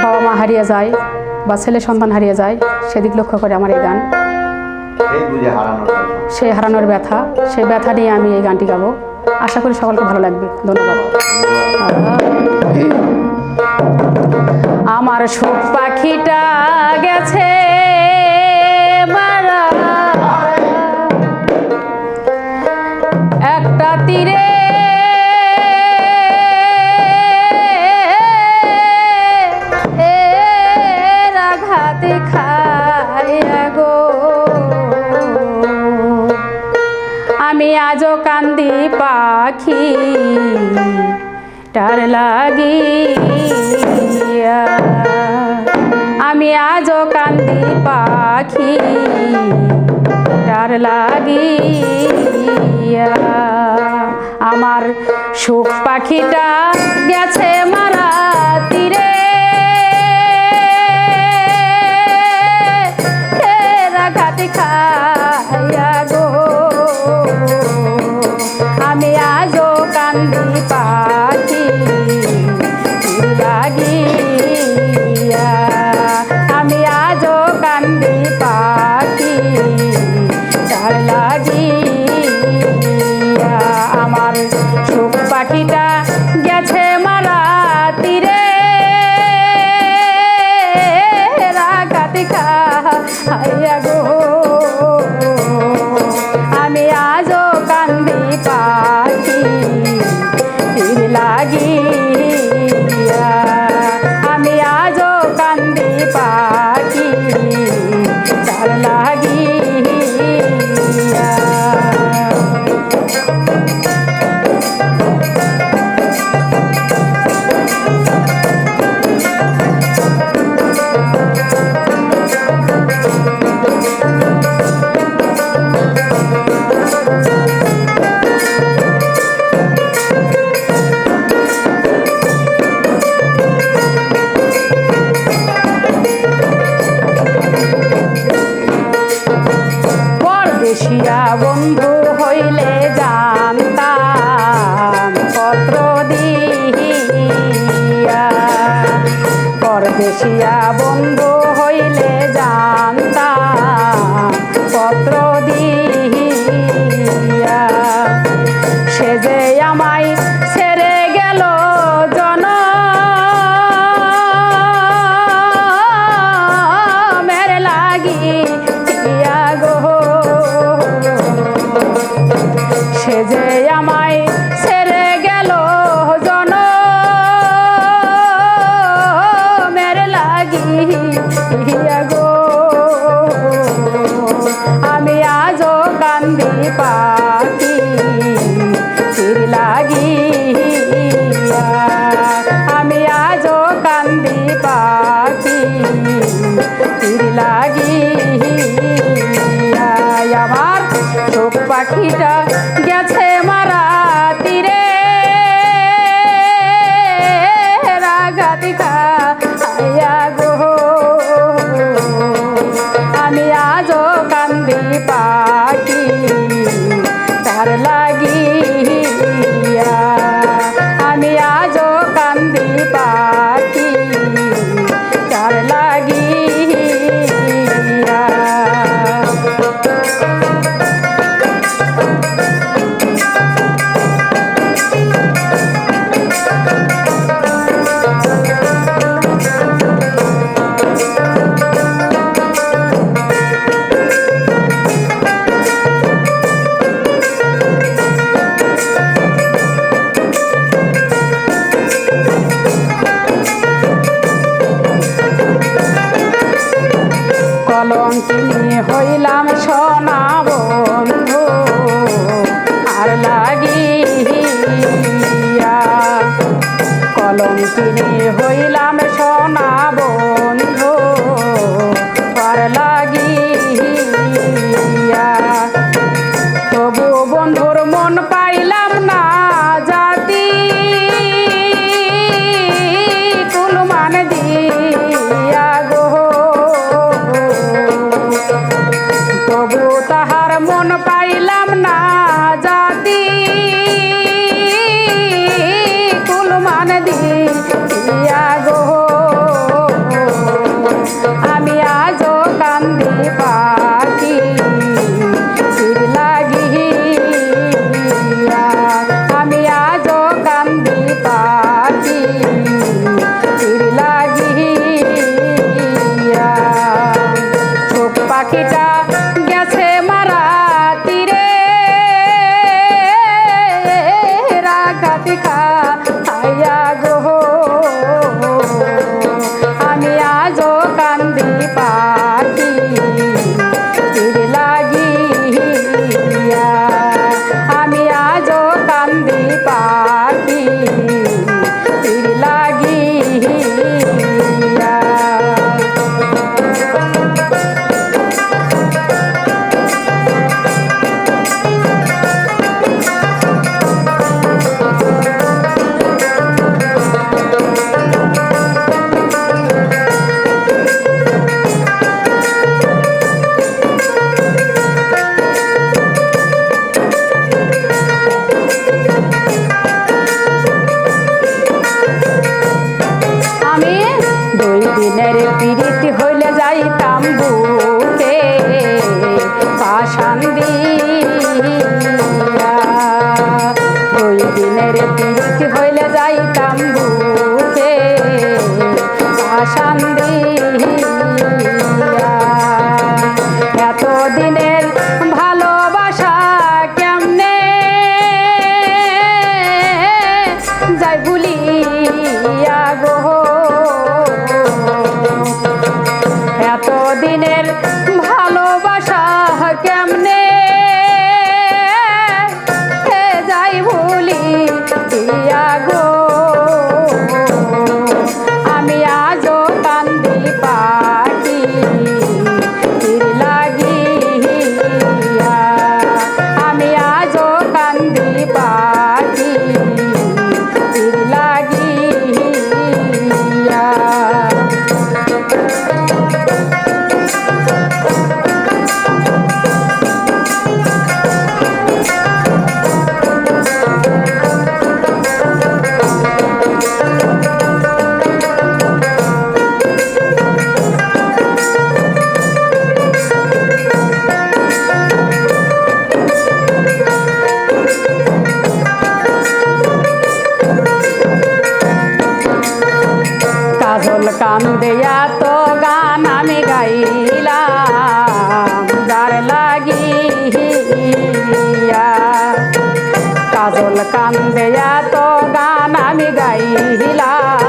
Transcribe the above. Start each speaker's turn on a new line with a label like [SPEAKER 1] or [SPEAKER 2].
[SPEAKER 1] বাবা মা হারিয়ে যায় বা ছেলে সন্তান হারিয়ে যায়, সেদিক লক্ষ্য করে আমার এই গান। সেই হারানোর ব্যথা, সেই ব্যথা নিয়ে আমি এই গানটি গাবো। আশা করি সকলকে ভালো লাগবে। ধন্যবাদ। আমার সুখ পাখিটা গেছে মারা একটা তীরে, আঘাত খাইয়া গো আমি আজও কান্দি পাখি টার লাগিয়া, আমি আজও কান্দি পাখি টার লাগিয়া। আমার সুখ পাখিটা গেছে মারা তীরে, আঘাত খাইয়া গো আমি আজও কান্দি পাখি লাগিয়া, আমি আজও কান্দি পাখি তার লাগিয়া। আমার সুখ পাখিটা গেছে মারা তীরে, আঘাত খাইয়া গো আমি আজও কান্দি পাখি লাগিয়া, আমি আজও কান্দি পাখি তার লাগিয়া। পরদেশিয়া বন্ধু হইলে জানতাম পত্র দিয়া, পরদেশিয়া বন্ধু হইলে জানতাম পত্র দিয়া, সে যে আমায় ছেড়ে গেল জনমের লাগিয়া গো, সে যে আমায় ছেড়ে গেল জনমের লাগিয়া গো আমি আজও কান্দি পাখি লাগিয়া, আমি আজও কান্দি পাখি লাগিয়া। আমার সুখ পাখিটা গেছে মারা তীরে, আঘাত খাইয়া গো আমি আজও কান্দি পাখি তার লাগিয়া, আমি আজও কান্দি পাখি তার লাগিয়া। কলঙ্কিনী হইলাম সোনা বন্ধু আর লাগিয়া, কলঙ্কিনী হইলাম সোনা বন্ধু আর লাগিয়া, তবু বন্ধুর মন পাইলাম না জাতি কুলমান দিয়া গো, তবু তাহার মন পাইলাম না জাতি কুলমান দিয়া গো দুঃখে আসান দিয়া এতদিনের ভালোবাসা কেমনে যাই ভুলিয়া গো এতদিনের ভালোবাসা কেমনে যাই ভুলিয়া গো আমি আজও কান্দি পাখি তীর লাগিয়া আমি আজও কান্দি পাখি তীর লাগিয়া কাজল কান্দেয়া তো গান আমি গাইলাম যার লাগিয়া কাজল কান্দেয়া তো গান আমি গাইলাম